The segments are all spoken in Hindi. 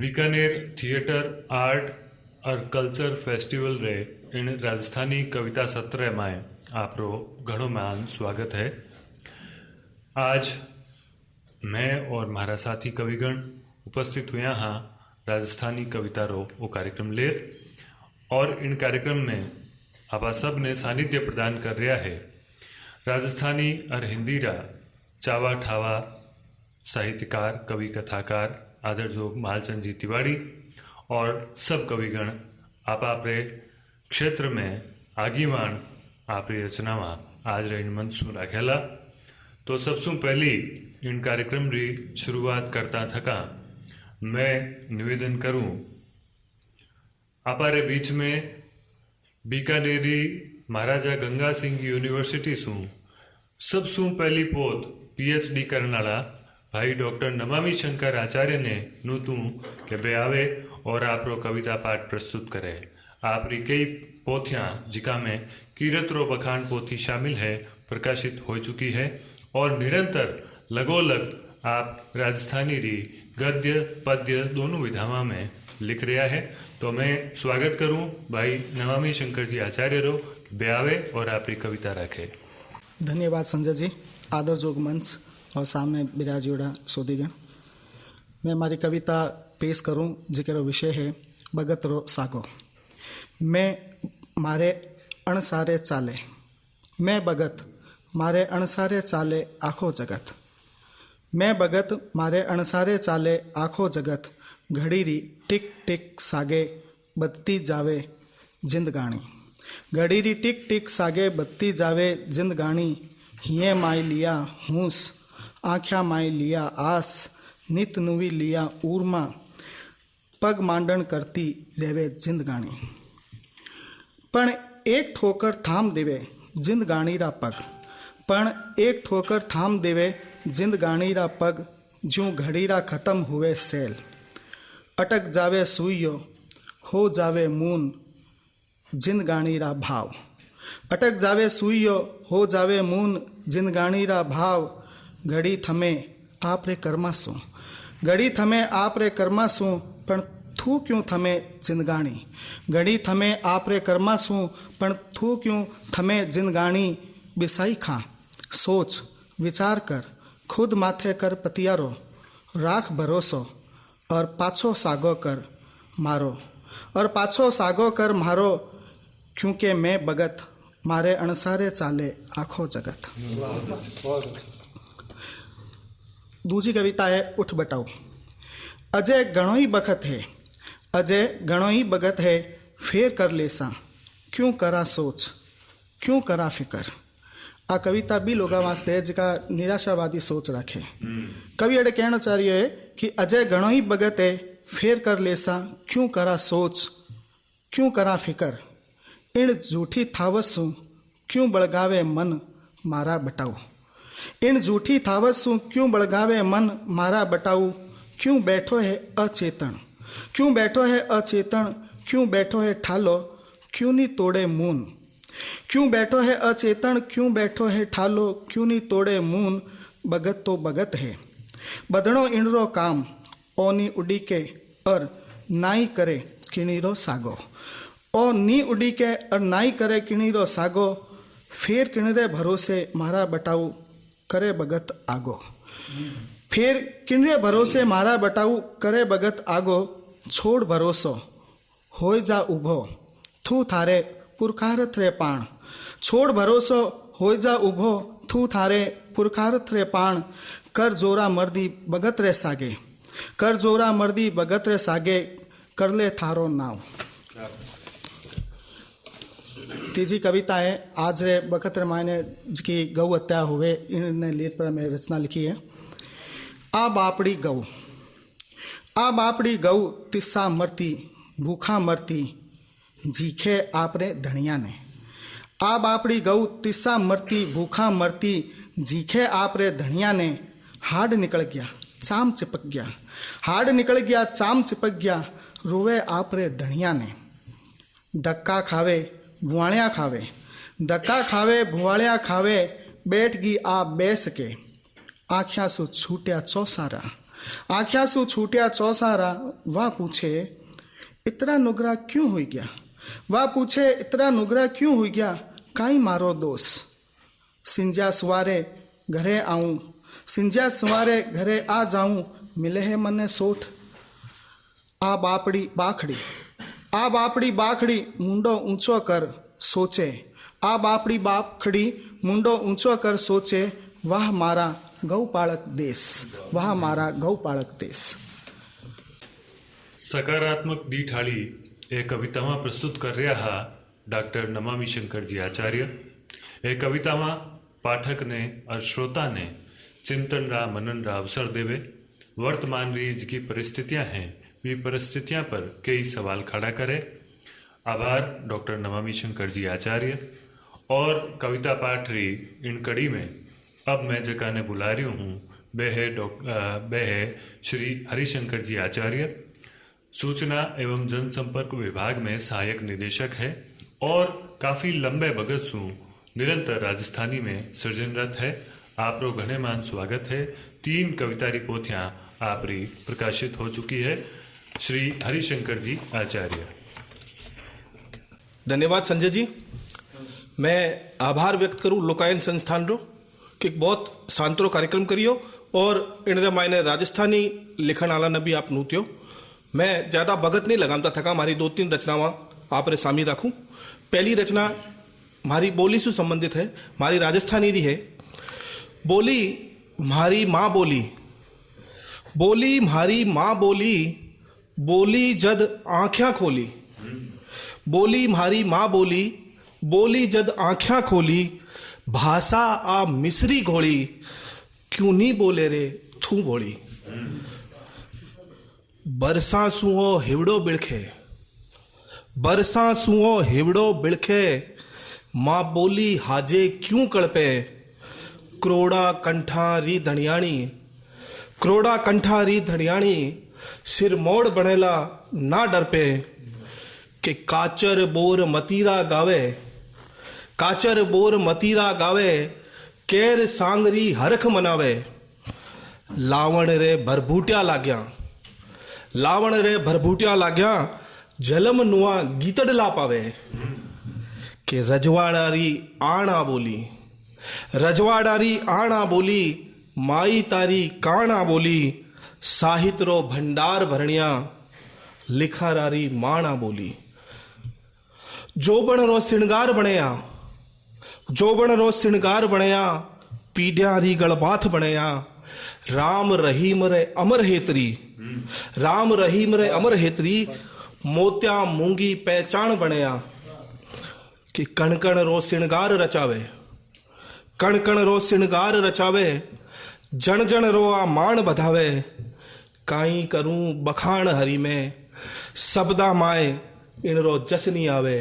बीकानेर थिएटर आर्ट और कल्चर फेस्टिवल रे इन राजस्थानी कविता सत्र में आपरो घणो मान स्वागत है। आज मैं और मारा साथी कविगण उपस्थित हुए हाँ राजस्थानी कविता रो वो कार्यक्रम ले और इन कार्यक्रम में आप सब ने सानिध्य प्रदान कर रहा है राजस्थानी और हिंदी रा चावा ठावा साहित्यकार कवि कथाकार आदर जोग मालचंद जी तिवारी और सब कविगण आप क्षेत्र में आगीवान आपरी रचनावा आज इन मंच में राखेला। तो सबसे पहली इन कार्यक्रम री शुरुआत करता थका मैं निवेदन करूं आपारे बीच में बीकानेरी महाराजा गंगा सिंह यूनिवर्सिटी सु सबसु पहली पोत पीएचडी करने वाला भाई डॉक्टर नमामी शंकर आचार्य ने नूतू के बे आवे और आपरो कविता पाठ प्रस्तुत करे। आपरी कई पोथियां जिका में कीरतरो बखान पोथी शामिल है प्रकाशित हो चुकी है और निरंतर लगोलग आप राजस्थानी री गद्य पद्य दोनों विधाओं में लिख रहा है। तो मैं स्वागत करूं भाई नमामी शंकर जी आचार्य रो बे आवे और आपरी कविता रखे। धन्यवाद संजय जी। आदर जोग मंच और सामने बिराजोड़ा सोदीगण, मैं हमारी कविता पेश करूं जिसका विषय है भगत रो सागो। मैं मारे अणसारे चाले, मैं भगत मारे अणसारे चाले आखो जगत। मैं भगत मारे अणसारे चाले आखो जगत, घड़ी री टिक टिक सागे बत्ती जावे जिंदगानी। घड़ी री टिक टिक सागे बत्ती जावे जिंदगानी, हिये माई लिया हूस आख्या माई लिया आस, नित नुवी लिया ऊर्मा पग मांडन करती रेवे जिंदगानी। पण एक ठोकर थाम देवे जिंदगानी रा पग, पण एक ठोकर थाम देवे जिंदगानी रा पग, ज्यों घड़ी रा खत्म हुए सेल। अटक जावे सुइयो हो जावे मून जिंदगानी रा भाव। अटक जावे सुइयो हो जावे मून जिंदगानी रा भाव, घड़ी थमे आप रे कर्मा सु। घड़ी थमे आप रे कर्मा सु, पण थू क्यों थमे जिंदगानी। घड़ी थमे आप रे कर्मा सु, पण थू क्यों थमे जिंदगानी। बिसाई खां सोच विचार कर खुद माथे कर पतियारो, राख भरोसो और पाछो सागो कर मारो। और पाछो सागो कर मारो, क्योंकि मैं भगत मारे अणसारे चाले आखो जगत। दूसरी कविता है उठ बटाओ। अजय गणो ही बखत है, अजय गणो ही बगत है, फेर कर लेसा क्यों करा सोच क्यों करा फिकर। आ कविता भी लोग वास्ते जिका निराशावादी सोच रखे। कवि अड़े कहना चाह रही है कि अजय गणो ही बगत है, फेर कर लेसा क्यों करा सोच क्यों करा फिकर। इन झूठी थावसू क्यों बड़गावे मन मारा बटाऊ। इन झूठी थावसू क्यों बड़गावे मन मारा बटाऊ। क्यों बैठो है अचेतन क्यों बैठो है अचेतन, क्यों बैठो है ठालो क्यों नहीं तोड़े मून। क्यों बैठो है अचेतन क्यों बैठो है ठालो, क्यों नहीं तोड़े मून। भगत तो भगत है बदणो इनरो काम, ओनी उड़ी के और नाई करे किणीरो सागो। ओ नी उड़ी के और नाई करे किणीरो सागो, फिर किणरे भरोसे मारा बटाऊ करे भगत आगो। फिर किणरे भरोसे मारा बटाऊ करे भगत आगो। छोड़ भरोसो होय जा उभो थू थारे पुरखारथ रे पाण। छोड़ भरोसो होय जा उभो थू थारे पुरखारथ रे पाण। कर जोरा मर्दी भगत रे सागे, कर जोरा मर्दी भगत रे सागे, कर ले थारो नाव। तीसरी कविता है आज रे बखत रे मायने की गौ हत्या हुए इन्होंने लेट पर मैं रचना लिखी है। आ बापड़ी गौ, आ बापड़ी गौ तिस्सा मरती भूखा मरती, जीखे आपरे धनिया ने। आ बापड़ी गौ तिस्सा मरती भूखा मरती, जीखे आपरे धनिया ने। हाड निकल गया चाम चिपक गया, हाड निकल गया चाम चिपक गया, रोवे आपरे धनिया ने। धक्का खावे भुआड़िया खावे, धक्का खावे भुआड़िया खावे, बैठ गई आप बैस के, आख्या सु छूटिया चौसारा। आख्या सु छूटिया चौसारा, वह पूछे इतना नुगरा क्यों हुई गया। वह पूछे इतना नुगरा क्यों हुई गया, काई मारो दोष। सिंजा सवारे घरे आऊं, सिंजा सवारे घरे आ जाऊं, मिले है मने सोठ। आ बापड़ी बाखड़ी, आ बापड़ी बाखड़ी मुंडो ऊंचो कर सोचे। आ बापड़ी बाखड़ी मुंडो ऊंचो कर सोचे, वाह मारा गौपालक देश, वाह मारा गौपालक देश। સકારાત્મક દીઠાળી એ કવિતામાં પ્રસ્તુત કરી રહ્યા ડૉક્ટર નમામી શંકરજી આચાર્ય। એ કવિતામાં પાઠકને और श्रोताने चिंतन रा मनन रा अवसर देवे। वर्तमान री जी की परिस्थितियां हैं, वी परिस्थितियां पर कई सवाल खड़ा करे। आभार डॉक्टर नमामी शंकर जी आचार्य। और कविता पाठ री इन कड़ी में अब मैं जगह ने बुला रही हूँ बे है श्री हरिशंकर जी आचार्य, सूचना एवं जनसंपर्क विभाग में सहायक निदेशक है और काफी लंबे बगत सु निरंतर राजस्थानी में सृजनरत है। आप रो घने मान स्वागत है। 3 कवितारी पोथियां आप री प्रकाशित हो चुकी है। श्री हरिशंकर जी आचार्य। धन्यवाद संजय जी। मैं आभार व्यक्त करूं लोकायन संस्थान रो कि बहुत शांतरो कार्यक्रम करियो और इन मायने राजस्थानी लिखण आला ने भी आप नूत्यो। मैं ज़्यादा भगत नहीं लगामता थका, मारी 2-3 रचनावां आप रे सामी राखूं। पहली रचना मारी बोली से संबंधित है, मारी राजस्थानी री है। बोली मारी माँ बोली, बोली मारी माँ बोली, बोली जद आँख्यां खोली। बोली मारी माँ बोली, बोली जद आँख्यां खोली, भाषा आ मिसरी घोड़ी, क्यों नहीं बोले रे थू बोली। बरसा सुओ हिवड़ो बिड़खे, बरसा सुओ हिवड़ो बिड़खे, माँ बोली हाजे क्यों कड़पे, क्रोड़ा कंठा री धनियाणी, क्रोड़ा कंठा री धनियाणी, सिर मोड़ बनेला ना डर पे, के काचर बोर मतीरा गावे, काचर बोर मतीरा गावे, केर सांगरी हरख मनावे, लावण रे भरभूटिया लाग्या, लावण रे भरभूटिया लाग्या, जलम नुआ गीतड़ ला पावे, के रजवाड़ारी आना बोली, रजवाड़ारी आना बोली, माई तारी काना बोली, साहित्य रो भंडार भरनिया, लिखारारी माना बोली। जोबन रो सिणगार बणया, जोबन रो सिणगार बणया, पीढ़िया री गलबाथ बणया, राम रहीम रे अमर हेतरी, राम रहीम रे अमर हेतरी, मोत्या मूंगी पहचान बणया, कि कण कण रो सिणगार रचावे, कण कण रो सिणगार रचावे, जन जन रो आ मान बधावे, काई करूं बखान हरि में, सबदा माए इन रो जसनी आवे,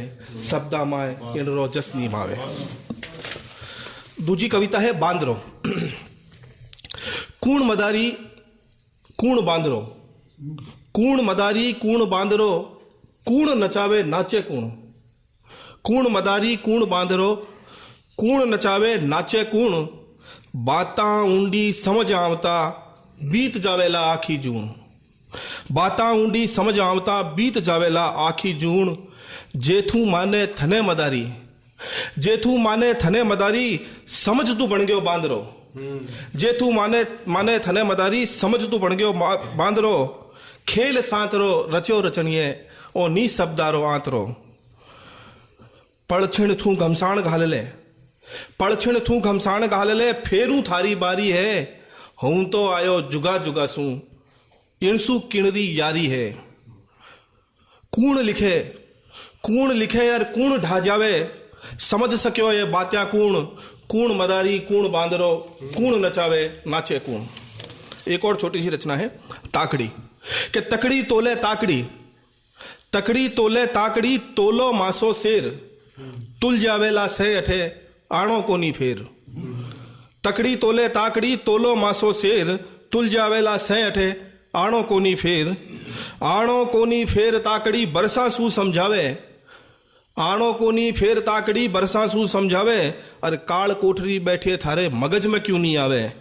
सबदा माए इन रो जसनी मावे। दूजी कविता है बांदरो। कूण मदारी कूण बांदरो, कूण मदारी कूण बांदरो, कूण नचावे नाचे कूण, कूण मदारी कूण बांदरो, कूण नचावे नाचे कूण, बातां ऊंडी समझ आवता, बीत जावेला आखी जून, बातां ऊंडी समझ आवता, बीत जावेला आखी जून, जेथू माने थने मदारी, जेथू माने थने मदारी, समझ तू बन गयो बांदरो, जेथू माने माने थने मदारी, समझ तू बन गयो बांदरो, खेल सांतरो रचो रचनिए, ओ नी शब्दारो आंतरो, पड़छिण थू घमसाण घाल ले, पड़छिण थू घमसाण घाल ले, फेरू थारी बारी है, हूं तो आयो जुगा जुगा सू, इनसू किणरी यारी है। कूण लिखे यार कूण ढा जावे, समझ सक्यो ये बात्या कूण, कूण मदारी कूण बांदरो, कूण नचावे नाचे कूण। एक और छोटी सी रचना है ताकड़ी, कि तकड़ी तोले ताकड़ी, तकड़ी तोले ताकड़ी, तोलो मासो शेर, तुल जावेला से अठे आणो कोनी फेर। तकड़ी तोले ताकड़ी, तोलो मासो शेर, तुल जावेला से अठे आणो कोनी फेर। आणो कोनी फेर ताकड़ी बरसा सू समझावे, आणो कोनी फेर ताकड़ी बरसा सू समझावे, अरे काल कोठरी बैठे थारे मगज में क्यों नहीं आवे,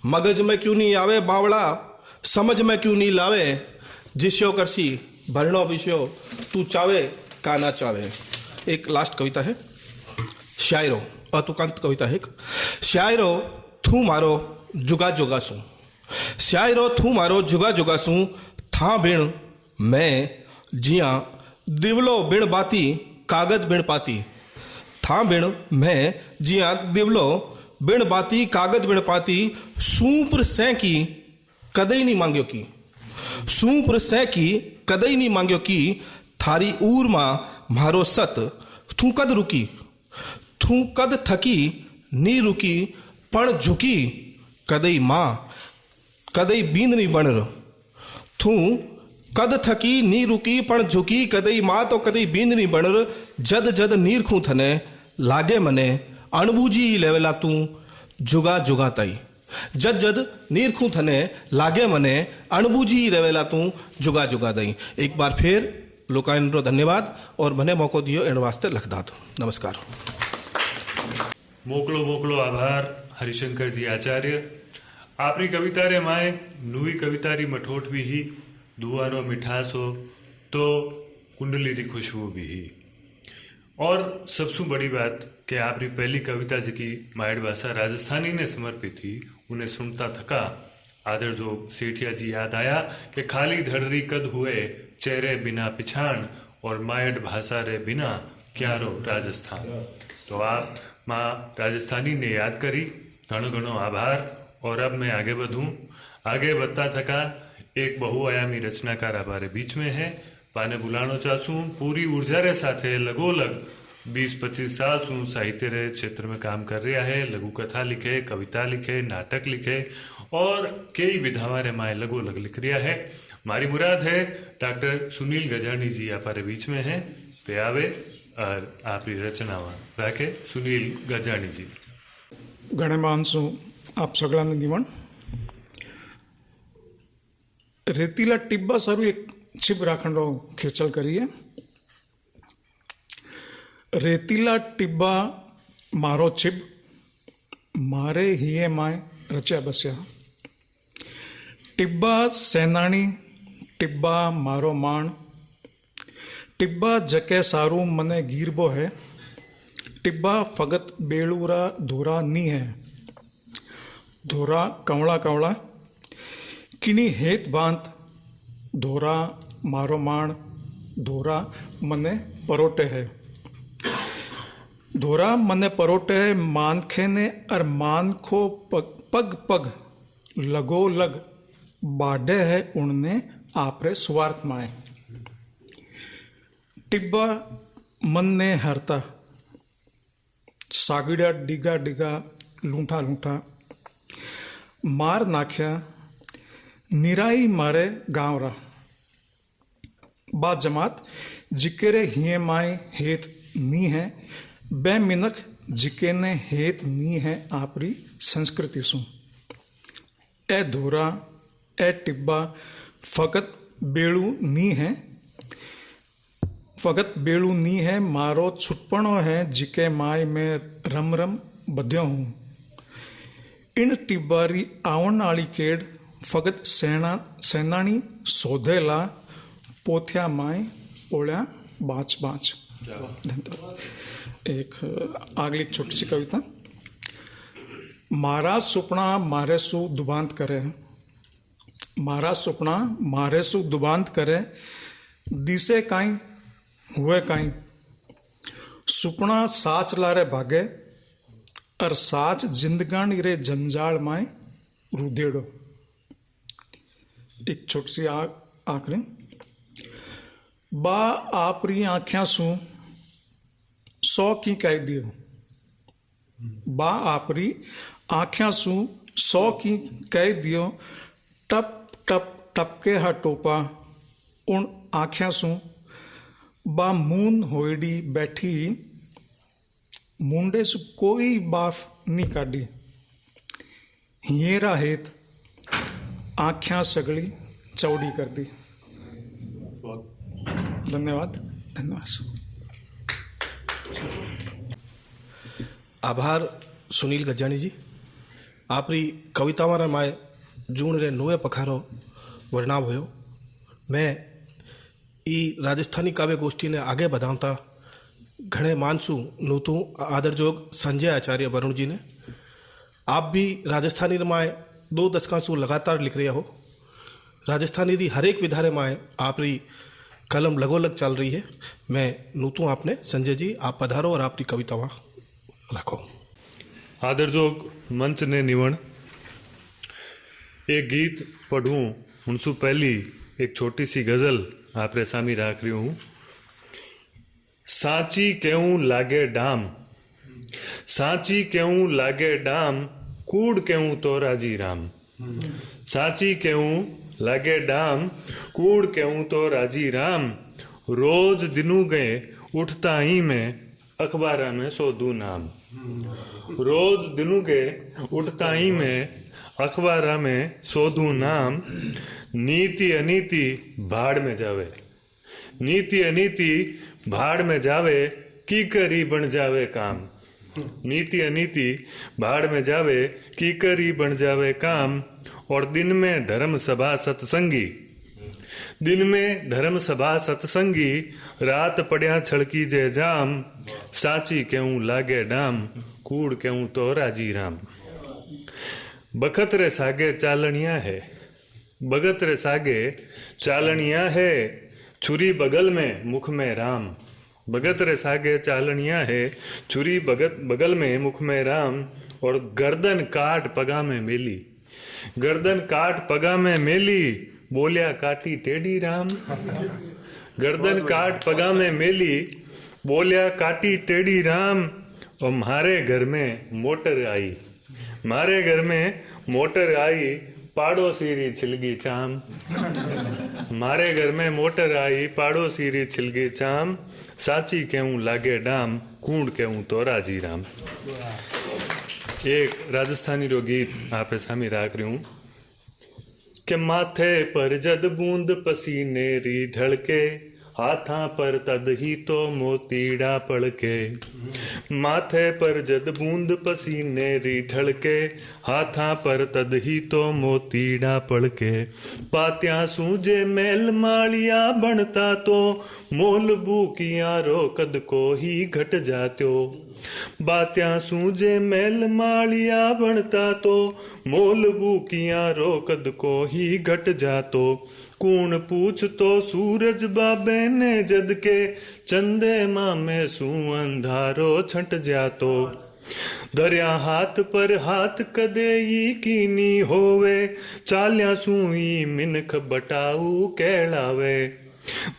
मगज में क्यों नहीं आवे बावड़ा, समझ में क्यों नहीं लावे, जिस्यो करसी भरणो विषयो, तू चावे का ना चावे। एक लास्ट कविता है, शायरो अतुकांत कविता है। शायरो थू मारो जुगा जुगा सू, शायरो थू मारो जुगा जुगा सू, था बिण मैं जिया दिवलो बिण बाती कागज बिण पाती, था बिण मैं जिया दिवलो बिण बाती कागज बिण पाती, सूपर सै की कदई नहीं मांग्यो की, सूपर सै की कदई नहीं मांग्यो की, थारी ऊर मां मारो सत थू कद रुकी, थू कद थकी नी रुकी, पण झुकी कदई मां कदई बींद नहीं बणर, थू कद थकी नी रुकी पण झुकी कदई मां तो कदई बींद नहीं बणर, जद जद नीर खू थने लागे मने अणबूजी लेवेला तू जुगा जुगा ताई, जद जद नीर खू थने लागे मने अणबूजी रेवेला तू जुगा जुगा दई। एक बार फिर लोकायनरो धन्यवाद और मने मौको दियो एण वास्ते लखदात। नमस्कार। मोकलो मोकलो आभार हरिशंकर जी आचार्य। आपरी कविता रे माए नुई कविता री मठोट भी ही, दुआनो मिठास हो तो कुंडली री खुशबू भी ही। और सबसे बड़ी बात कि आपरी पहली कविता जी की माइड भाषा राजस्थानी ने समर्पित थी, उन्हें सुनता थका आदर जो सेठिया जी याद आया कि खाली धड़री कद हुए चेहरे बिना पिछाण, और मायड भाषा रे बिना क्यारो राजस्थान। तो आप माँ राजस्थानी ने याद करी, घणो घणो आभार। और अब मैं आगे बढ़ूं, आगे बढ़ता थका एक बहुआयामी रचनाकार हमारे बीच में है, पाने बुलानो चाहूँ। पूरी ऊर्जा रे साथे लगोलग 20-25 साल सु साहित्य रे क्षेत्र में काम कर रहा है। लघु कथा लिखे, कविता लिखे, नाटक लिखे और कई विधावा रे माए लगोलग लिख रहा है। मारी मुराद है डॉक्टर सुनील गजानी जी हमारे बीच में है, पे आवे और आपकी रचना राखे। सुनील गजानी जी। घणे मानसू आप सगळ्यांना निवण। रेतीला टिब्बा सारू एक छिप राखणो खेचल करिए। रेतीला टिब्बा मारो छिप, मारे हिये माय रच्या बस्या। टिब्बा सेनाणी, टिब्बा मारो माण, टिब्बा जके सारू मने गीरबो है, टिब्बा फगत बेलूरा धोरा नी है। धोरा कवड़ा कवड़ा किनी हेत बांत, धोरा मारो माण, धोरा मने परोटे है। धोरा मने परोटे है, मानखे ने और मानखो पग पग लगो लग बाढ़े है उनने आपरे स्वार्थ माए। टिब्बा मन ने हरता, सागड़ा डिगा डिगा लूंठा लूंठा मार नाख्या, निराई मारे गांव रा। बा जमात जिकेरे हिये माए हेत नी है, बे मिनख जिके ने हेत नी है आपरी संस्कृति सु। ए धोरा ए टिब्बा फकत बेड़ू नी है, फकत बेड़ू नी है, मारो छुटपणो है जिके माय में रम रम बध्यो हूं। इन टिब्बारी आवण आली केड़ फकत सेनानी सोधेला पोथ्या माय ओळ्या बाच बाच। एक आगली छोटी सी कविता। मारा सुपना मारे सु दुबांत करे, मारा सुपना मारे सु दुबांत करे, दिसे काई हुए काई। सुपना साच लारे भागे और साच जिंदगानी रे जंजाल माए रुदेड़ो। एक छोटी सी आखिरी। बा आपरी आख्या सु 100 की कह दियो, बा आपरी आख्या सु 100 की कह दियो, टप टप टपके हा टोपा उन आख्या सु। बा मून होइडी बैठी, मुंडे सु कोई बाफ नी काढ़ी। हियेरा हेत आख्या सगली चौड़ी कर दी। धन्यवाद धन्यवाद। आभार सुनील गजानी जी। आपरी कवितावां रे माए जूण रे नोए पखारो वर्णाव हुयो। मैं ई राजस्थानी काव्य गोष्ठी ने आगे बढ़ाता घणे मानसू नूतू आदरजोग संजय आचार्य वरुण जी ने। आप भी राजस्थानी माए 2 दशकों से लगातार लिख रहे हो। राजस्थानी री हर एक विधारे माए आप री कलम लगोलग चल रही है। मैं नूतू आपने संजय जी आप पधारो और आपकी कविता वहाँ रखो। आदरजोग मंच ने निवण एक गीत पढ़ूं उनसु पहली एक छोटी सी गजल आप रे सामी राख रही हूं। सांची केऊं लागे डाम, सांची केऊं लागे डाम, कूड़ केऊं तो राजी राम। सांची केऊं लागे डाम, कूड़ केऊं तो राजी राम। रोज दिनू गए उठता ही में अखबारा में सोधू नाम। रोज दिनू के उठता ही में अखबारा में सोधू नाम। नीति अनीति भाड़ में जावे, नीति अनीति भाड़ में जावे, की करी बन जावे काम। नीति अनीति भाड़ में जावे, की करी बन जावे काम। और दिन में धर्म सभा सत्संगी, दिन में धर्म सभा सत्संगी, रात पड़िया छड़की जे जाम। साची केऊं लागे डाम, कूड़ केऊं तो राजी राम। बखत रे सागे चालनिया है, भगत रे सागे चालनिया है, छुरी बगल में मुख में राम। भगत रे सागे चालनिया है, छुरी बगल में मुख में राम। और गर्दन काट पगा में मेली, गर्दन काट पगा में मेली, बोलिया काटी टेढ़ी राम। गर्दन काट पगा में मेली, बोलिया काटी टेढ़ी राम। और म्हारे घर में मोटर आई, म्हारे घर में मोटर आई, पाड़ोसी री छिलगी चाम। मारे घर में मोटर आई, पाड़ोसी री छिलगी चाम। साची केऊं लागे डाम, कूड़ केऊं तो राजी राम। एक राजस्थानी रो गीत आप सामी राख रही हूं कि माथे पर जद बूंद पसीने री ढलके, हाथा पर तद ही तो मोतीड़ा पड़के। माथे पर जद बूंद पसीने री ढलके, हाथा पर तद ही तो मोतीड़ा पड़के। पात्या सूजे मेल मालिया बनता तो, मोल बूकिया रो कद को ही घट जात्यो। बात्या सूजे मेल मालिया बनता तो, मोल बूकिया रो कद को ही घट जातो। कूण पूछ तो सूरज बाबे ने जद के, चंदे माँ में सू अंधारो छंट जातो। दरिया हाथ पर हाथ कदे ई कीनी होवे, चाल्या सुई मिनख बटाऊ कहलावे।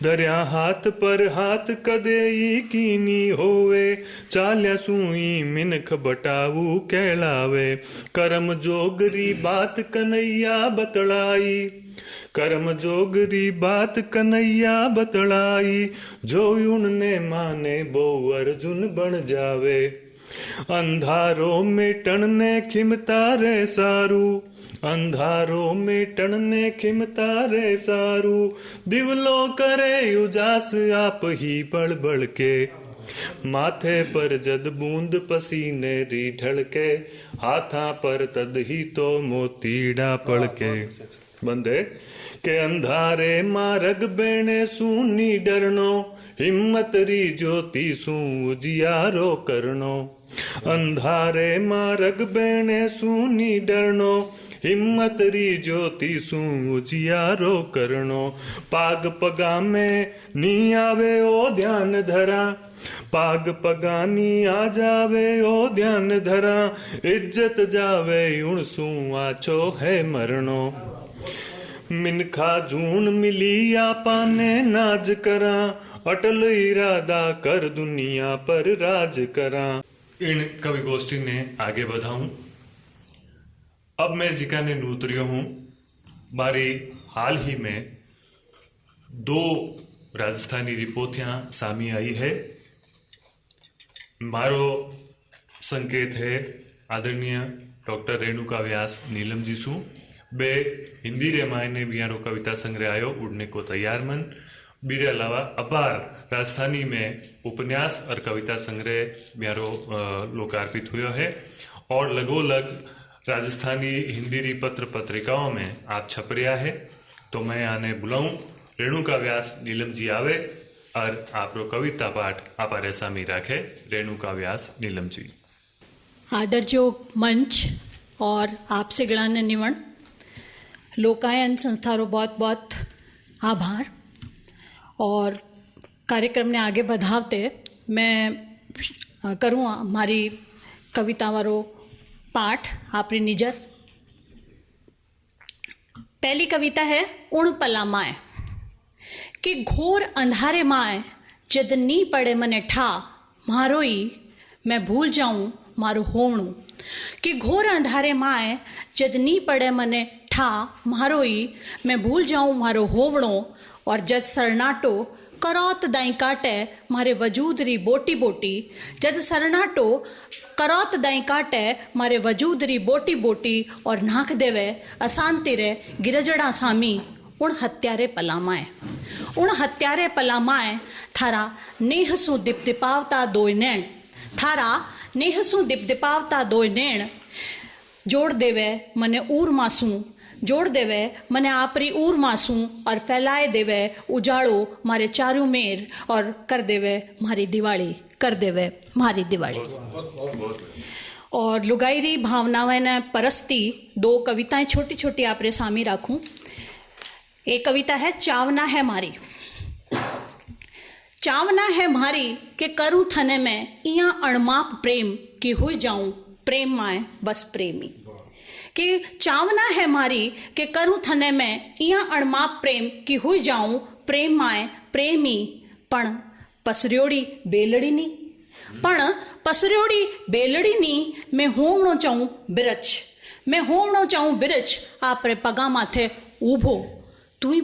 दरिया हाथ पर हाथ कदे ई कीनी होवे, चाल्या सुई मिनख बटाऊ कहलावे। करम जोगरी बात कन्हैया बतलाई, कर्म जोगरी बात कन्हैया बतलाई। जो उनने माने वो अर्जुन बन जावे। अंधारों में टणने खिमता रे सारू, अंधारों में टणने खिमता रे सारू। दिवलो करे उजास आप ही बड़ बड़ के, माथे पर जद बूंद पसीने री ढलके, हाथा पर तद ही तो मोतीड़ा पड़के। बंदे के अंधारे मारग बेणे सूनी डरनो, हिम्मत री ज्योति सू उजियारो करनो। अंधारे मारग बेणे सूनी डरनो, हिम्मत री ज्योति सू उजियारो करनो। पाग पगा में नी आवे ओ ध्यान धरा, पाग पगानी आ जावे ओ ध्यान धरा। इज्जत जावे उणसू आछो है मरणो। मिनखा जून मिली आपाने नाज करा, अटल इरादा कर दुनिया पर राज करा। इन कवि गोष्ठी ने आगे बढ़ाऊं। अब मैं जिकाने नूतरियो हूं। मारी हाल ही में 2 राजस्थानी रिपोर्टियां सामी आई है। मारो संकेत है आदरणीय डॉक्टर रेणुका व्यास नीलम जी सू। बे हिंदी रे मायने बियारो कविता संग्रह आयो उड़ने को तैयार मन। बीरे अलावा अपार राजस्थानी में उपन्यास और कविता संग्रह बियारो लोकार्पित हुआ है और लगोलग राजस्थानी हिंदी री पत्र पत्रिकाओं में आप छप रहा है। तो मैं आने बुलाऊं रेणुका व्यास नीलम जी आवे और आपरो कविता पाठ आपारे सामी राखे रेणुका व्यास नीलम जी। आदर जो मंच और आपसे गणान्य निवण लोकायन संस्था रो बहुत बहुत आभार। और कार्यक्रम ने आगे बढ़ावते मैं करूँ हमारी कविता वारो पाठ आपरी निजर। पहली कविता है उण पला माए कि घोर अंधारे माए जद नी पड़े मने ठा मारो ही मैं भूल जाऊं मारो होवणु। कि घोर अंधारे माए जद नी पड़े मने ठा मारो ही मैं भूल जाऊं मारो होवणो। और जद सरनाटो करौत दाई काटे मारे वजूद री बोटी बोटी। जद सरनाटो करौत दाई काटे मारे वजूद री बोटी बोटी। और नाक देवे अशांति रे गिरजड़ा सामी उण हत्यारे पलामाए। उण हत्यारे पलामाए थारा नेह सु दिपदिपावता दोय नैण। थारा नेह सु दिपदिपावता दोय नैण जोड़ देवे मने ऊर मासूं। जोड़ देवे मने आपरी ऊर मासूं और फैलाए देवे उजाड़ो मारे चारू मेर। और कर देवे मारी दिवाली कर देवे मारी दिवाली। और लुगाईरी भावनाएं ने परस्ती दो कविताएं छोटी छोटी आपरे सामी राखूं। एक कविता है चावना है मारी। चावना है मारी के करूं थने में इया अणमाप प्रेम कि हुई जाऊं प्रेम माए बस प्रेमी। कि चावना है मारी के करूं थने में इया अणमाप प्रेम कि हुई जाऊं प्रेम माए प्रेमी। पण पसरियोड़ी बेलड़ी नी पण पसरियोड़ी बेलड़ी नी मैं होवणो चाहूं बिरच। मैं होवणो चाहूं बिरच आपरे पगा माथे ऊभो। तू ही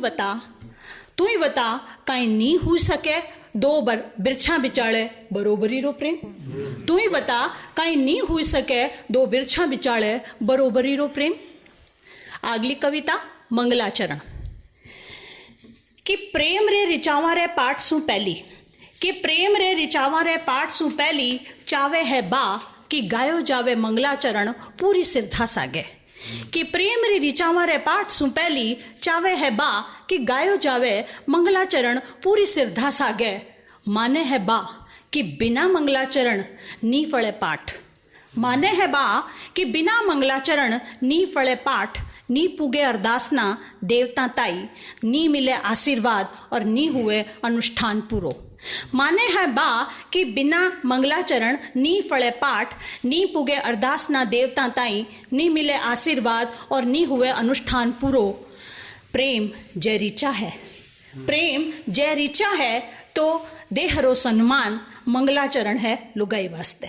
बता काई नी हुई सके दो बिरछा बिचाले बरोबरी रो प्रेम। तू ही बता काई नी हुई सके दो बिरछा बिचाले बरोबरी रो प्रेम। अगली कविता मंगलाचरण कि प्रेम रे रिचावा रे पाठ सु पहली। कि प्रेम रे रिचावा रे पाठ सु पहली चावे है बा कि गायो जावे मंगलाचरण पूरी सिद्धा सागे। कि प्रेम रे रिचावा रे पाठ सु पहली चावे है बा कि गायो जावे मंगलाचरण पूरी सिरधा सागे। माने है बा कि बिना मंगलाचरण नी फले पाठ। माने है बा कि बिना मंगलाचरण नी फले पाठ। नी पुगे अरदासना देवता ताई नी मिले आशीर्वाद और नी हुए अनुष्ठान पूरो। माने है बा कि बिना मंगलाचरण नी फले पाठ। नी पुगे अरदासना देवता ताई नी मिले आशीर्वाद और नी हुए अनुष्ठान पूरो। प्रेम जय ऋचा है। प्रेम जय ऋचा है तो देहरो सम्मान मंगलाचरण है लुगाई वास्ते।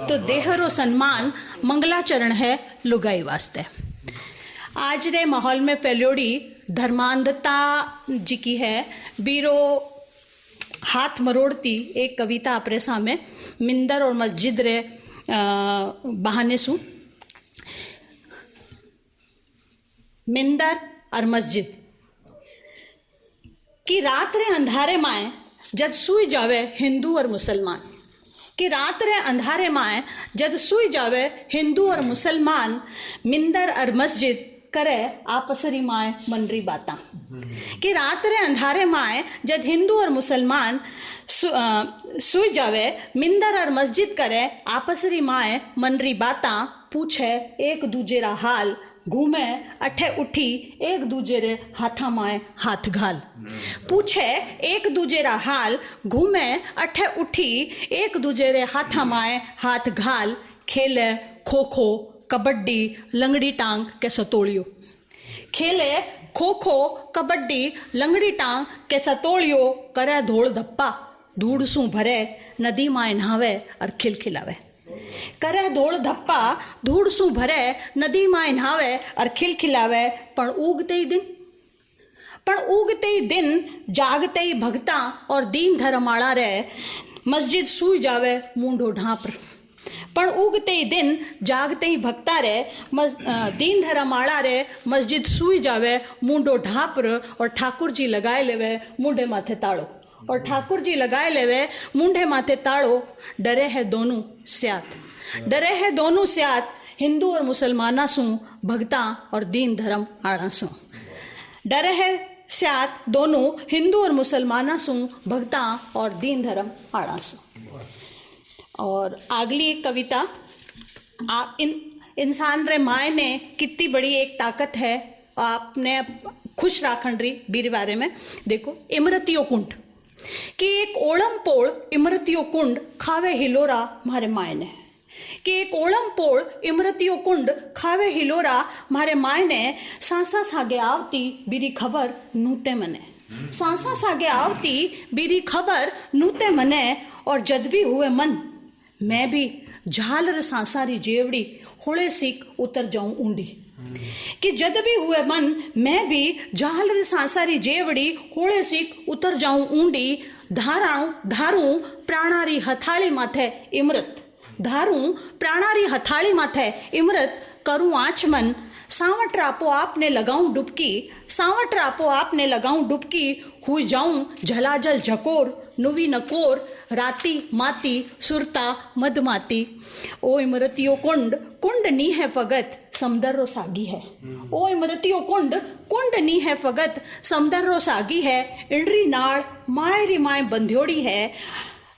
तो देहरो सम्मान मंगलाचरण है लुगाई वास्ते। आज रे माहौल में फैलोड़ी धर्मांधता जी की है बीरो हाथ मरोड़ती एक कविता आपरे सामने मिंदर और मस्जिद रे बहाने सु। मिंदर और मस्जिद कि रात रे अंधारे माए जद सुई जावे हिंदू और मुसलमान। कि रात रे अंधारे माए जद सुई जावे हिंदू और मुसलमान मिंदर और मस्जिद करे आपसरी माए मनरी बाता। कि रात रे अंधारे माए जद हिंदू और मुसलमान सुई जावे मिंदर और मस्जिद करे आपसरी माए मनरी बाता। पूछे एक दूजे रा हाल घूमे अठे उठी एक दूजे रे हाथा माए हाथ घाल। पूछे एक दूजे रा हाल घूमे अठे उठी एक दूजे रे हाथा माए हाथ घाल। खेले खो खो कबड्डी लंगड़ी टांग के सतोड़ियो। खेले खो खो कबड्डी लंगड़ी टांग के सतोड़ियो। करे धोड़ धप्पा धूड़ सू भरे नदी माए नहावे और खिलखिलावे। करे धोड़ धप्पा धूड़ सू भरे नदी माए नहावे और खिलखिलावे। पण उगते ही दिन जागते ही भगता और दीन धर्माड़ा रे मस्जिद सुई जावे मुंडो ढांप। पण उगते ही दिन जागते ही भक्ता रे दीन धर्माड़ा रे मस्जिद सुई जावे मुंडो ढांप। और ठाकुर जी लगाए लेवे मुंडे माथे ताड़ो। और ठाकुर जी लगाए लेवे मुंडे माथे ताड़ो। डरे है दोनों स्यात। डरे है दोनों स्यात हिंदू और मुसलमाना सु भगता और दीन धर्म आड़ा सु। डर है स्यात दोनों हिंदू और मुसलमाना सु भक्ता और दीन धर्म आड़ा सु। और अगली एक कविता इंसान रे मायने कितनी बड़ी एक ताकत है आपने खुश राखण री बीरे बारे में देखो। इमरतियो कुंड कि एक ओलम पोड़ इमरतियो कुंड खावे हिलोरा मारे मायने कि एक ओलम पोड़ इमरतियो कुंड खावे हिलोरा मारे मायने सांसा सागे आवती बीरी खबर नूते मने सांसा सागे आवती बीरी खबर नूते मने। और जद भी हुए मन मैं भी झालर सांसारी जेवड़ी होले सीख उतर जाऊं ऊंडी कि जद भी हुए मन मैं भी झालर सांसारी जेवड़ी होले सीख उतर जाऊं ऊंडी। धारूं प्राणारी हथाली माथे इमरत धारूं प्राणारी हथाली माथे इमरत करूं आचमन सावट रापो आपने लगाऊं डुबकी सावट रापो आपने लगाऊं डुबकी हुई जाऊं झलाजल झकोर नुवी नकोर राती माती सुरता मधमाती। ओ इमरतियो कुंड कुंड नी है फगत समदर्रो सागी है। ओ इमरतियो कुंड कुंड नी है फगत समदर्रो सागी है। इंड्री नाड़ मायरी माय बंध्योड़ी है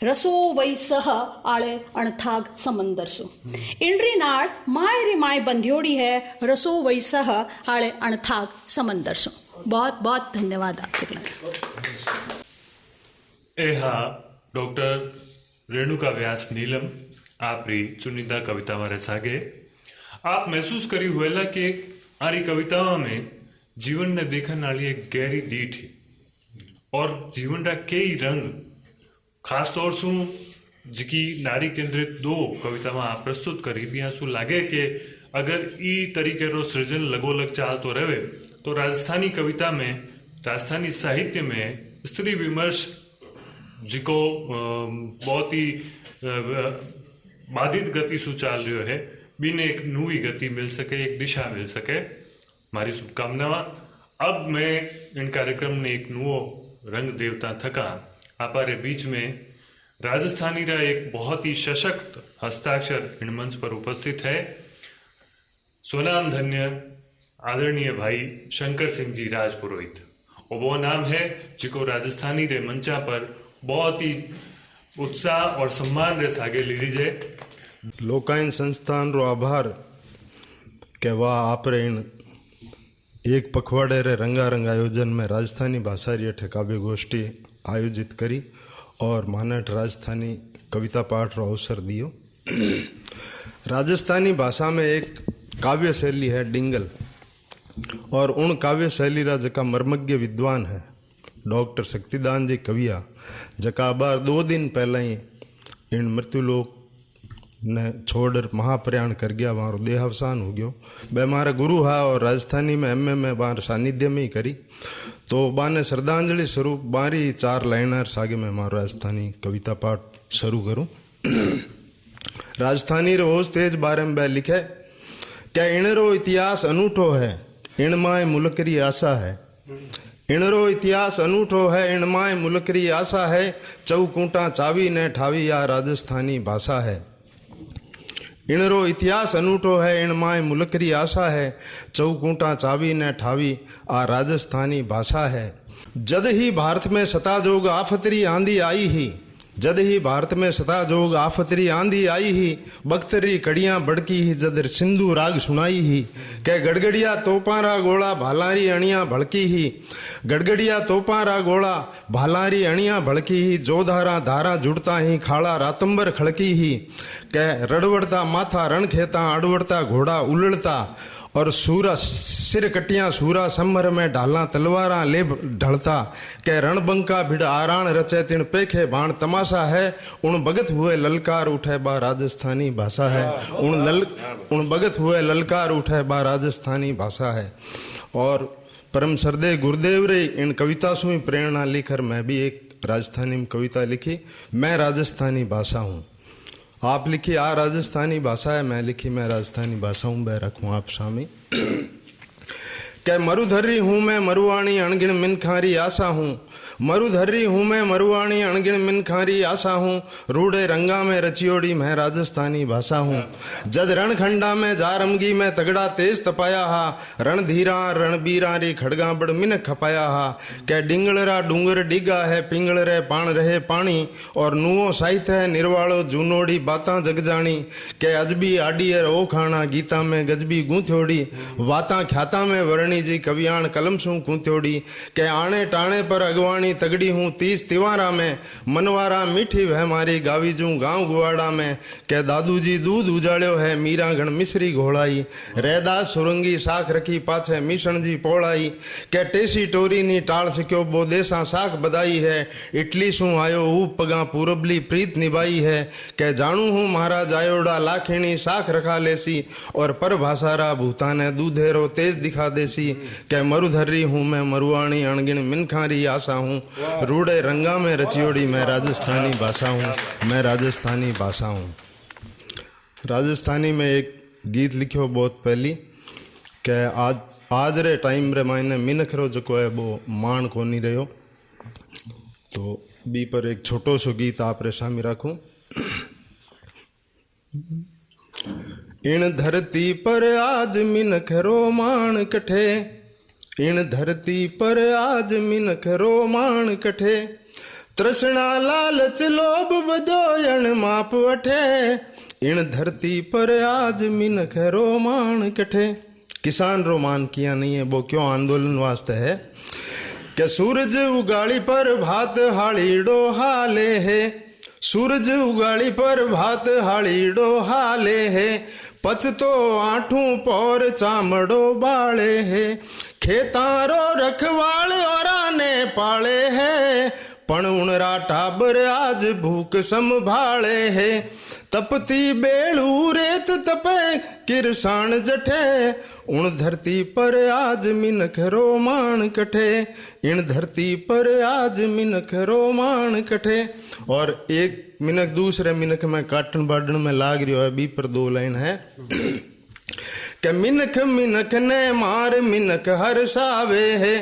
रसो वही सह आले अणथाग समंदर सो। इंड्री नाड़ मायरी माय बंध्योड़ी है रसो वही सह आले अणथाग समंदर सो। बहुत बहुत धन्यवाद आप डॉक्टर रेणुका व्यास नीलम आपरी चुनिंदा कविता में सागे आप महसूस करी हुएला कि आरी कविताओं में जीवन ने देखने वाली एक गहरी दीठ है और जीवन का कई रंग खास तौर से जिकी नारी केंद्रित दो कविता में आप प्रस्तुत करी भी सु लागे कि अगर ई तरीके रो सृजन लगोलग चाल तो रहे तो राजस्थानी कविता में राजस्थानी साहित्य में स्त्री विमर्श जिको बहुत ही बाधित गति सु चाल रही है बीने एक नई गति मिल सके एक दिशा मिल सके मारी शुभकामनावा। अब मैं इन कार्यक्रम ने एक नुओ रंग देवता थका आपारे बीच में राजस्थानी रा एक बहुत ही सशक्त हस्ताक्षर इन मंच पर उपस्थित है। स्वनाम धन्य आदरणीय भाई शंकर सिंह जी राजपुरोहित और वो नाम है जिको राजस्थानी रे मंचा पर बहुत ही उत्साह और सम्मान रे सागे ली लीजिए। लोकायन संस्थान रो आभार के वाह आपरे इन एक पखवाड़े रे रंगारंग आयोजन में राजस्थानी भाषा री काव्य गोष्ठी आयोजित करी और मानट राजस्थानी कविता पाठ रो अवसर दियो। राजस्थानी भाषा में एक काव्य शैली है डिंगल और उन काव्य शैली रा जका मर्मज्ञ विद्वान है डॉक्टर शक्तिदान जी कविया जका बार 2 दिन पहले ही इन मृत्युलोक ने छोड़ महाप्रयाण कर गया वहाँ देहावसान हो गयो। बे मारा गुरु हा और राजस्थानी में एमए में बार सानिध्य में ही करी तो बाने श्रद्धांजलि स्वरूप बारी 4 लाइनर सागे में मारो राजस्थानी कविता पाठ शुरू करूं। राजस्थानी रो होश तेज बारे में लिखे क्या इनरो इतिहास अनूठो है इन माय मुल्करी आशा है। इनरो इतिहास अनूठो है इन माय मुल्करी आशा है चौकूटा चावी ने ठावी या राजस्थानी भाषा है। इनरो इतिहास अनूठो है इन माय मुल्करी आशा है चौकूटा चावी ने ठावी आ राजस्थानी भाषा है। जद ही भारत में सताजोग आफतरी आंधी आई ही जद ही भारत में सताजोग आफतरी आंधी आई ही बख्तरी कड़ियां बड़की ही जद सिंधु राग सुनाई ही कै गड़गड़िया तोपारा गोला भालारी अणिया भड़की ही गड़गड़िया तोपारा गोला भालारी अणिया भड़की ही जोधारा धारा जुड़ता ही खाड़ा रातंबर खड़की ही कै रड़वड़ता माथा रण खेता अड़वड़ता घोड़ा उलड़ता और सूरा सिर कटियां सूरा समर में ढाला तलवारा ले ढलता कै रणबंका भिड़ आरान रचे तिन पेखे बाण तमाशा है उन भगत हुए ललकार उठे बा राजस्थानी भाषा है उन भगत हुए ललकार उठे बा राजस्थानी भाषा है। और परम श्रद्धेय गुरुदेव रे इन कविता से प्रेरणा लेकर मैं भी एक राजस्थानी में कविता लिखी। मैं राजस्थानी भाषा हूँ आप लिखी आ राजस्थानी भाषा है मैं लिखी मैं राजस्थानी भाषा हूँ मैं रखूँ आप सामने कै मरुधरी हूँ मैं मरुआणी अणगिण मिनखारी आशा हूँ मरुधर्री हूँ मैं मरुआणी अणगिण मिनखारी आशा हूँ रूढ़े रंगा में रचियोड़ी मैं राजस्थानी भाषा हूँ जद रणखंडा में जा रमगी मैं तगड़ा तेज तपाया हा रणधीरा रणबीरा री खड़गा बड़ मिन खपाया हा कै डिंगलरा डूंगर डिगा है पिंगल रे पाण रहे पानी और नुओ साहित्य है निर्वाणो जूनोड़ी बातां जग जानी कै अजबी आडियर ओ खाना गीता में गजबी गूंथोड़ी वातां ख्याता में वर्णी जी कवियाण कलम सू कूंथोड़ी कै आणे टाणे पर अगवाणी तगड़ी हूँ 30 तिवारा में मनवारा मीठी वह मारी गावी जू गांव गुवाड़ा में कै दादू जी दूध उजाड़्यो है मीरा गण मिश्री घोड़ाई रैदास सुरंगी साख रखी पाछे मिशन जी पोड़ाई कै टेसी टोरी नी टाल सिक्यो बो देसा साख बधाई है इटली सू आयो ऊप पगा पूरबली प्रीत निभाई है कै जानू हूँ महाराज आयोड़ा लाखिणी साख रखा लेसी और पर भाषारा भूताने दूधेरो तेज दिखा देसी कै मरुधर्री हूँ मैं मरुआणी अणगिण मिनखारी आशा हूँ रूढ़े रंगा में रचियोड़ी मैं राजस्थानी भाषा हूँ मैं राजस्थानी भाषा हूँ। राजस्थानी में एक गीत लिखियो बहुत पहली के आज रे टाइम रे मायने मिनखरो जो है वो मान को नहीं रहो तो बी पर एक छोटो सो गीत आप रे सामी राखूं। इन धरती पर आज मिनखरो मान कठे इन धरती पर आज मिनखरो मान कठे तृष्णा लालच लोभ बदोयण माप वठे इन धरती पर आज मिनखरो मान कठे। किसान रो मान किया नहीं है वो क्यों आंदोलन वास्ते है कि सूरज उगाड़ी पर भात हाड़ीडो हाले है सूरज उगाड़ी पर भात हाड़ीडो हाले है पचतो आठू पौर चामड़ो बाले है खेतारो रखवाल और आने पाले है पण उनरा टाबर आज भूख संभाले है तपती बेलू रेत तपे किरसान जठे उन धरती पर आज मिनखरो मान कठे इन धरती पर आज मिनखरो मान कठे। और एक मिनख दूसरे मिनख में काटन बाडन में लाग रही है बी पर 2 लाइन है कि मिनख मिनख ने मार मिनख हरसावे है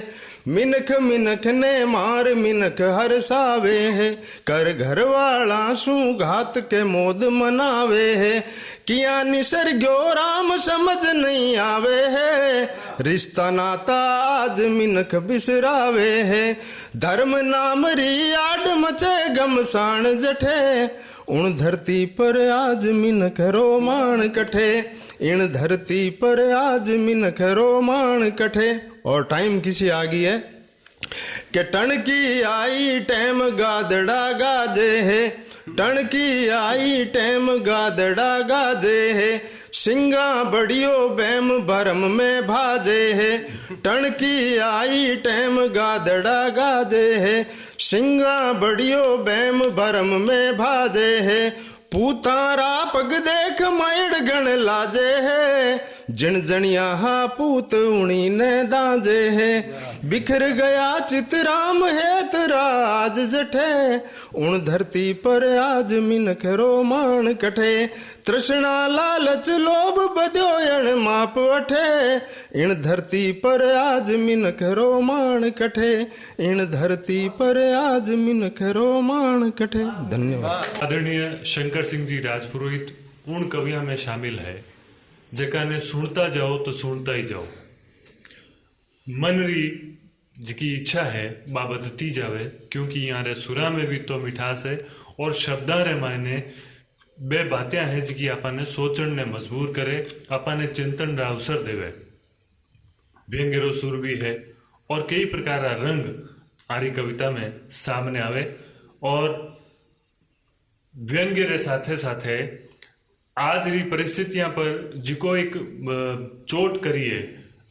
मिनख मिनख ने मार मिनख हरसावे है कर घर वाला सू घात के मोद मनावे है किया निसर्ग्यो राम समझ नहीं आवे है रिश्ता नाता आज मिनख बिसरावे है धर्म नाम री आड मचे गमसान जठे उन धरती पर आज मिनखरो मान कठे इन धरती पर आज मिनखरो मान कठे। और टाइम किसी आ गई है कि टन की आई टैम गादड़ा गाजे है टन की आई टैम गादड़ा गाजे है सिंगा बड़ियो बैम भरम में भाजे है टन की आई टैम गादड़ा गाजे है सिंगा बड़ियो बैम भरम में भाजे है पूतारा पग देख मायड़ गण लाजे है जिन जनिया हा पूत उणी ने दाजे है बिखर गया चितराम है तेरा आज जठे उन धरती पर आज मिनखरो मान कठे तृष्णा लालच लोभ बद्योयण माप वठे इन धरती पर आज मिनखरो मान कठे इन धरती पर आज मिनखरो मान कठे। धन्यवाद। आदरणीय शंकर सिंह जी राजपुरोहित उन कविया में शामिल है जेका ने सुनता जाओ तो सुनता ही जाओ मन री जिकी इच्छा है बाबतती जावे क्योंकि यहाँ रे सुरा में भी तो मिठास है और शब्दा रे मायने बे बातें हैं जिकी आपने सोचन ने मजबूर करे आपने चिंतन रा अवसर देवे व्यंग्यरो सुर भी है और कई प्रकार का रंग आरी कविता में सामने आवे और व्यंग्य रे साथे साथे आज री परिस्थितियां पर जिको एक चोट करिए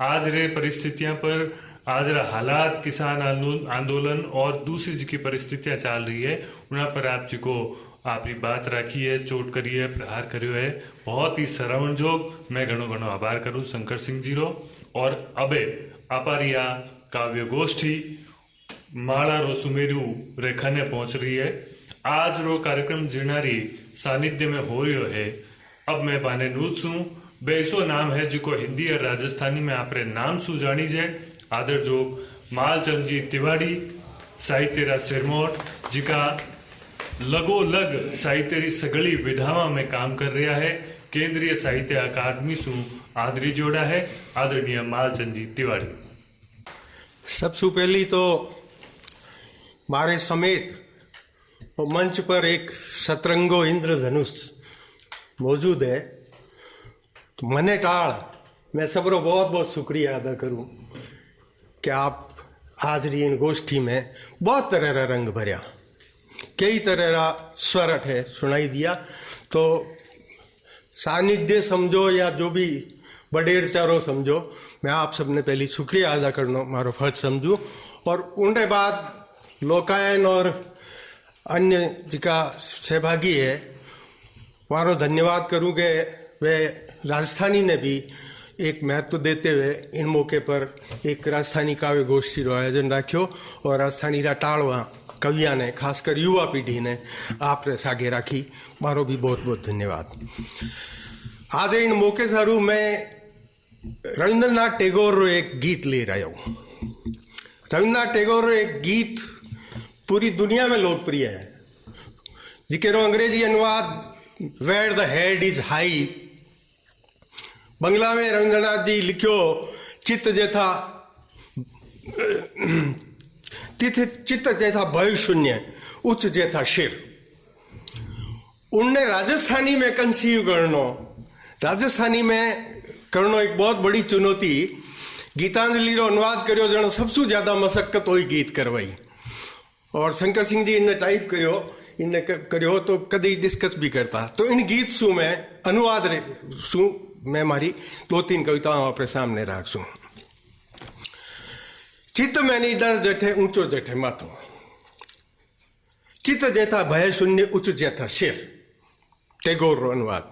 आज रे परिस्थितियां पर आज रा हालात किसान आंदोलन और दूसरी जी की परिस्थितियां चल रही है उन पर आप जी को आपकी बात रखी है चोट करी है प्रहार करियो है बहुत ही श्रवण जोग मैं घणो घणो आभार करूं शंकर सिंह जी रो। और अबे आपारी आ काव्य गोष्ठी माला रो सुमेरु रेखा ने पहुंच रही है। आज रो कार्यक्रम जिनारी सानिध्य में हो रही है। अब मैं बाने नूत सू बेसो नाम है जिको हिंदी और राजस्थानी में आपरे नाम सु जानी जाए आदर जोग मालचंद जी तिवारी साहित्य रा सिरमौर जिका लगोलग साहित्य री सगली विधावां में काम कर रहा है। केंद्रीय साहित्य अकादमी सु आदरी जोड़ा है आदरणीय मालचंद जी तिवारी। सबसे पहली तो मारे समेत और मंच पर एक सतरंगो इंद्रधनुष मौजूद है, तो मने टाल मैं सबरो बहुत बहुत शुक्रिया अदा करूं कि आप आज री इन गोष्ठी में बहुत तरह का रंग भरिया, कई तरह का स्वरठ है सुनाई दिया। तो सानिध्य समझो या जो भी बडेर चारो समझो, मैं आप सबने पहली शुक्रिया अदा करना मारो फर्ज समझूं। और उनके बाद लोकायन और अन्य जिका सहभागी है मारो धन्यवाद करूं कि वे राजस्थानी ने भी एक महत्व देते हुए इन मौके पर एक राजस्थानी काव्य गोष्ठी रो आयोजन राख्यो और राजस्थानी रा टालवा कविया ने खासकर युवा पीढ़ी ने आप रे सागे राखी, मारो भी बहुत बहुत धन्यवाद। आज इन मौके सारू मैं रविंद्रनाथ टैगोर रो एक गीत ले रहा हूँ। रविंद्रनाथ टैगोर रो एक गीत पूरी दुनिया में लोकप्रिय है, जिकेरो अंग्रेजी अनुवाद where the head is high. Bangla में रविंद्रनाथ जी लिखियो चित्त जेथा भय शून्य उच्च जेथा शिर। उनने राजस्थानी में कंसीव करनो, राजस्थानी में करनो एक बहुत बड़ी चुनौती। गीतांजलि रो अनुवाद करियो जनो सबसे ज्यादा मशक्कत हुई गीत करवाई, और शंकर सिंह जी इनने टाइप करियो तो कभी डिस्कस भी करता। तो इन गीत सु में अनुवाद सु मैं मारी 2-3 कविताओं अपने सामने राख सू। चित्त में नहीं डर जठे ऊंचो जठे माथो, चित्त जेथा भय शून्य उच्च जेथा शिर। टैगोर रो अनुवाद।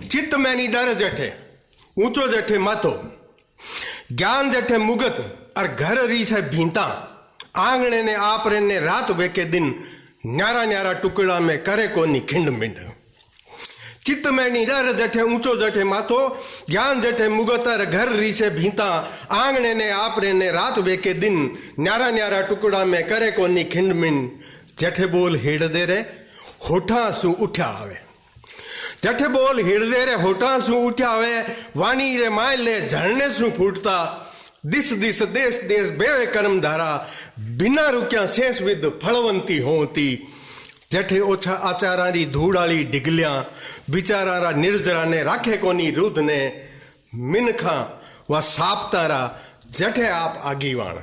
चित्त में नहीं डर जठे ऊंचो जठे माथो, ज्ञान जठे मुगत और घर री से भींता। आंगणे ने आप रे ने रात वेके दिन, न्यारा न्यारा टुकड़ा में करे कोनी खिंड मिंड। चित्त में नहीं डर जठे ऊंचो जठे माथो, ज्ञान जठे मुगतर घर री से भीता। आंगणे ने आप रे ने रात वेके दिन, न्यारा न्यारा टुकड़ा में करे कोनी खिंड मिंड। जठे बोल हेड़ दे रे होठा सु उठा आवे, जठे बोल हेड़ दे रे होठा सु उठा आवे। वाणी रे मायले झरने सु फूटता, दिस दिस देश देश बेवे कर्म धारा। बिना रुक्या शेष विद फलवंती होती। जठे ओछा आचारा री धूड़ाली डिगलिया, बिचारा रा निर्जरा ने राखे कोनी रुद ने। मिनखा व सापतारा जठे आप आगीवाण,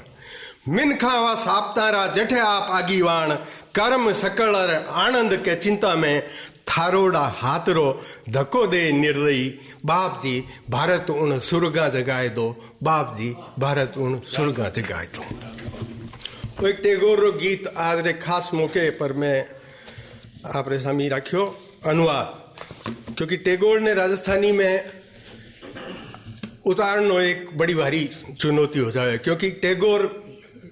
मिनखा व सापतारा जठे आप आगीवाण। कर्म सकल आनंद के चिंता में, थारोड़ा हाथरो धक्को दे निर्दयी। बाप जी भारत उन सुरगा जगाए दो, बाप जी भारत उन सुरगा जगाए दो। एक टैगोर रो गीत आज रे खास मौके पर मैं आप रे सामी रखियो अनुवाद, क्योंकि टैगोर ने राजस्थानी में उतारनो एक बड़ी भारी चुनौती हो जाए, क्योंकि टैगोर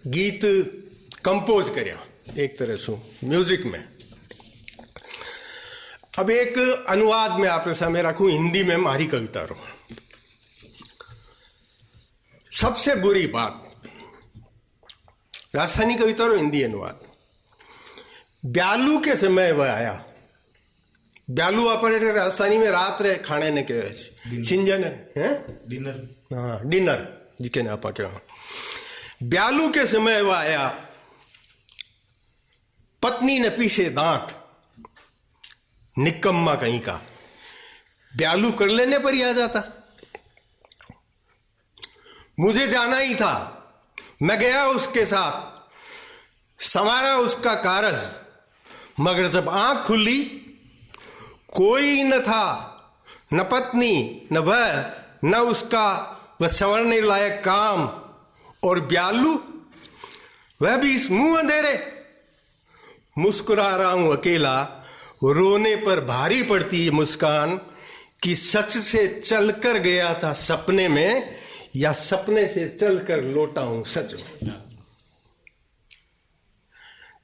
गीत कंपोज करया एक तरह से म्यूजिक में। अब एक अनुवाद में आप सामने रखूं हिंदी में मारी कविता रो। सबसे बुरी बात, राजस्थानी कविता रो हिंदी अनुवाद। ब्यालू के समय वह आया, ब्यालू ऑपरेटर राजस्थानी में रात रे खाने ने कहे सिंजन है डिनर, हाँ डिनर जिके ने आपा क्या। ब्यालू के समय वह आया, पत्नी ने पीछे दांत। निकम्मा कहीं का, ब्यालू कर लेने पर ही आ जाता। मुझे जाना ही था, मैं गया उसके साथ, संवारा उसका कारज। मगर जब आंख खुली कोई न था, न पत्नी न वह, न उसका वह संवरने लायक काम। और ब्यालू वह भी इस मुंह अंधेरे, मुस्कुरा रहा हूं अकेला। रोने पर भारी पड़ती है मुस्कान, कि सच से चलकर गया था सपने में, या सपने से चलकर लौटा हूं सच में।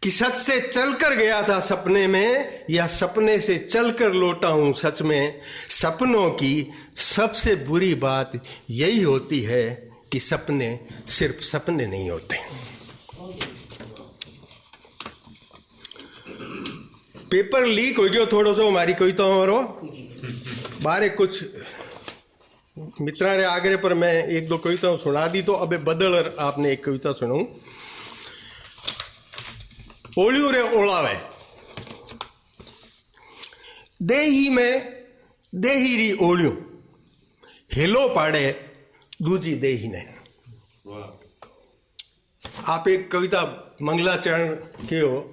कि सच से चलकर गया था सपने में, या सपने से चलकर लौटा हूं सच में। सपनों की सबसे बुरी बात यही होती है कि सपने सिर्फ सपने नहीं होते। पेपर लीक हो गयो थोड़ो सो मारी कविताओं वारो बारे कुछ मित्रा रे आग्रह पर मैं एक दो कविताओं सुना दी तो अबे बदल आपने एक कविता सुनाऊं। ओलियो रे ओलावे देही में देही री ओलियो हेलो पाड़े दूजी देही ने। आप एक कविता मंगलाचरण के हो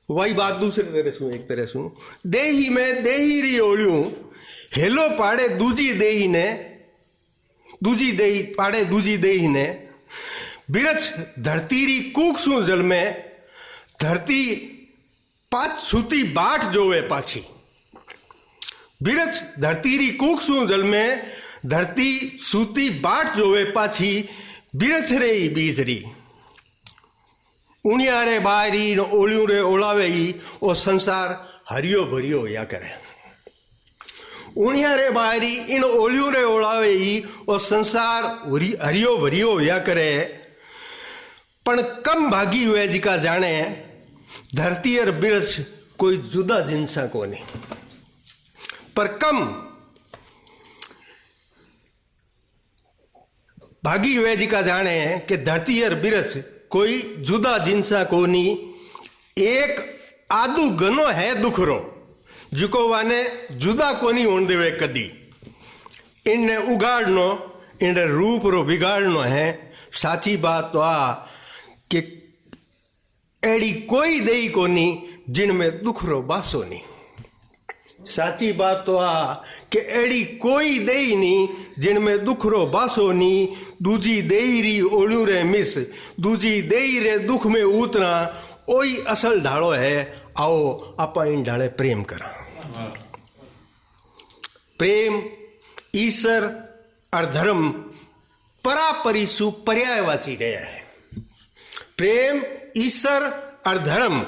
वही बात दूसरे तरह सुन एक तरह सुन देही में देही री ओलियो हेलो पाड़े दूजी देही ने दूजी देही पाड़े दूजी देही ने बिरछ धरती री कूक सु जल में धरती पाच सूती बाट जोवे पाछी बिरछ धरती री कूक सु जल में धरती सूती बाट जोवे पाछी बिरछ रे बीजरी उनिया रे बारी न ओलियों रे ओलावे ओ संसार हरियो भरियो या करे उनिया रे बारी इन ओलियों रे ओलावे ओ संसार हरियो भरियो या करे पण कम भागी हुए जिका जाने धरती और बिरछ कोई जुदा जिनसा को नहीं पर कम भागी हुए जिका जाने कि धरती और बिरछ कोई जुदा जिनसा को नहीं एक आदू गनो है दुखरो जिको वाने जुदा को नहीं होने देवे कदी इनने उगाड़नो इनने रूप रो बिगाड़नो है। साची बात तो आ कि एड़ी कोई देई को नहीं जिनमें दुख रो बासो नहीं। साची बात तो आ कि एड़ी कोई देई नहीं जिनमें दुख रो बासो नहीं। दूजी देई री ओलियों रे मिस दूजी देई रे दुख में उतना ओई असल ढालो है। आओ आपा इन ढाले प्रेम करा। प्रेम ईश्वर और धर्म परापरिसु पर्यायवाची गया है। प्रेम ईश्वर और धर्म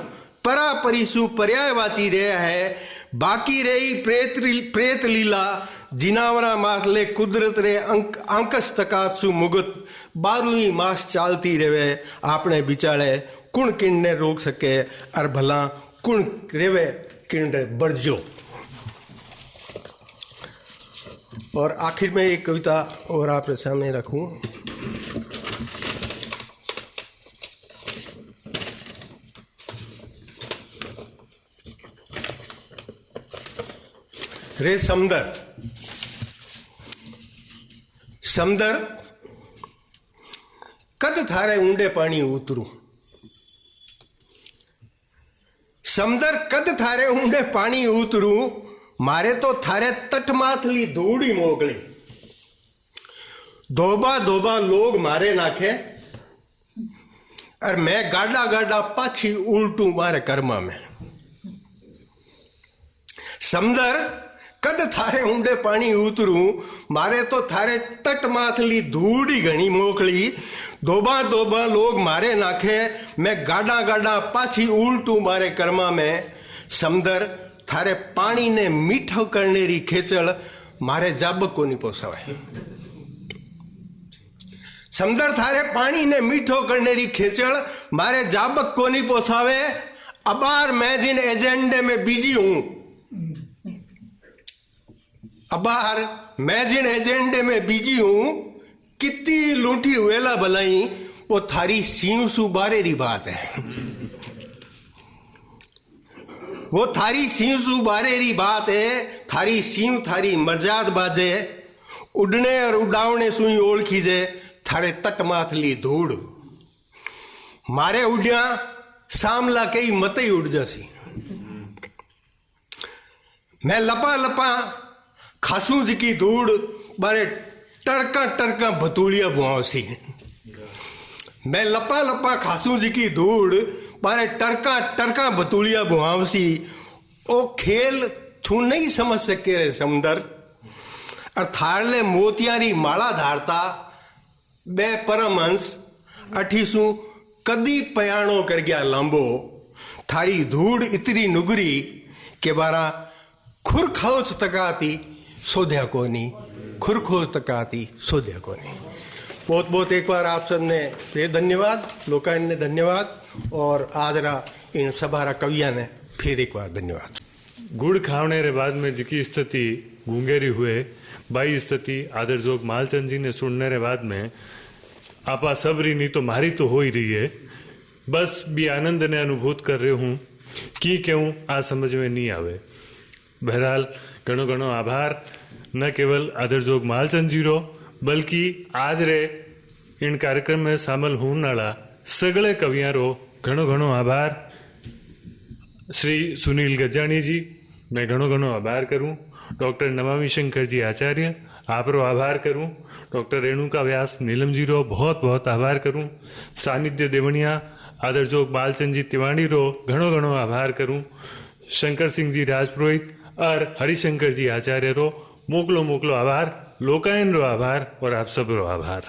परापरिसु पर्यायवाची रहा है। बाकी रही प्रेत लीला जिनावरा मासले कुदरत रे अंकस तकात सु मुगत 12 मास चालती रहे। आपने बिचारे कुण किण ने रोक सके और भला कुण रेवे किण रे बरजो। और आखिर में एक कविता और आपके सामने रखूं। रे समंदर समंदर कद थारे ऊंडे पानी उतरू समंदर कद थारे ऊंडे पानी उतरू मारे तो थारे तट माथली धूड़ी मोगली धोबा धोबा लोग मारे नाखे और मैं गाडा गाडा पाछी उल्टू मारे कर्मा में। समंदर कद थारे ऊंडे पानी उतरू मारे तो थारे तट माथली धूड़ी घणी मोकली धोबा धोबा लोग मारे नाखे मैं गाडा गाडा पाछी उल्टू मारे कर्मा में। समंदर थारे पानी ने मीठो करने री खेचल मारे जाबक को नहीं पोसावे। समंदर थारे पानी ने मीठो करने री खेचल मारे जाबक को नहीं पोसावे। अबार मैं जिन एजेंडे में बिजी हूं अबार मैं जिन एजेंडे में बिजी हूं कितनी लूठी वेला भलाई वो थारी सीव सु बारे री बात है। वो थारी सीव सु बारे री बात है। थारी सीव थारी मर्जाद बाजे उड़ने और उड़ावने सुई ओल खीजे थारे तट माथली धूड़ मारे उड़िया सामला कई मत ही उड़ जासी। मैं लपा लपा खासू जी की धूड़ बारे टरका टरका भतूलिया बुआसी। मैं लपा लपा खासू जी की धूड़ बारे टरका टरका भतूलिया बुआवसी। ओ खेल तू नहीं समझ सके रे समंदर और थारले मोतियारी माला धारता बे परमहंस अठीसू कदी पयाणो कर गया लांबो। थारी धूड़ इतनी नुगरी के बारा खुर खोच तकाती सोध्या कोनी खुर खोच तकाती सोध्या कोनी। बहुत बहुत एक बार आप सबने ये धन्यवाद लोकायन ने धन्यवाद और आज रा इन सभारा कविया ने फिर एक बार धन्यवाद। गुड़ खावने रे बाद में जिकी स्थिति गूंगेरी हुए बाई स्थिति आदर जोग मालचंद जी ने सुनने रे बाद में आपा सबरी नहीं तो मारी तो हो ही रही है। बस भी आनंद ने अनुभूत कर रहे हूँ कि क्यों आ समझ में नहीं आवे। बहरहाल घणो घणो आभार न केवल आदर जोग मालचंद जी रो बल्कि आज रे इन कार्यक्रम में शामिल होने वाला सगळे कवियां रो घणो घणो आभार। श्री सुनील गजानी जी मैं घणो घणो आभार करूं। डॉक्टर नमामि शंकर जी आचार्य आप रो आभार करूं। डॉक्टर रेणुका व्यास नीलम जी रो बहुत बहुत आभार करूं। सानिध्य देवणिया आदर जोग बालचंद जी तिवाड़ी रो घणो घणो आभार करूं। शंकर सिंह जी राजपुरोहित और हरिशंकर जी आचार्य रो मोकलो मोकलो आभार। लोकायन रो आभार और आप सब रो आभार।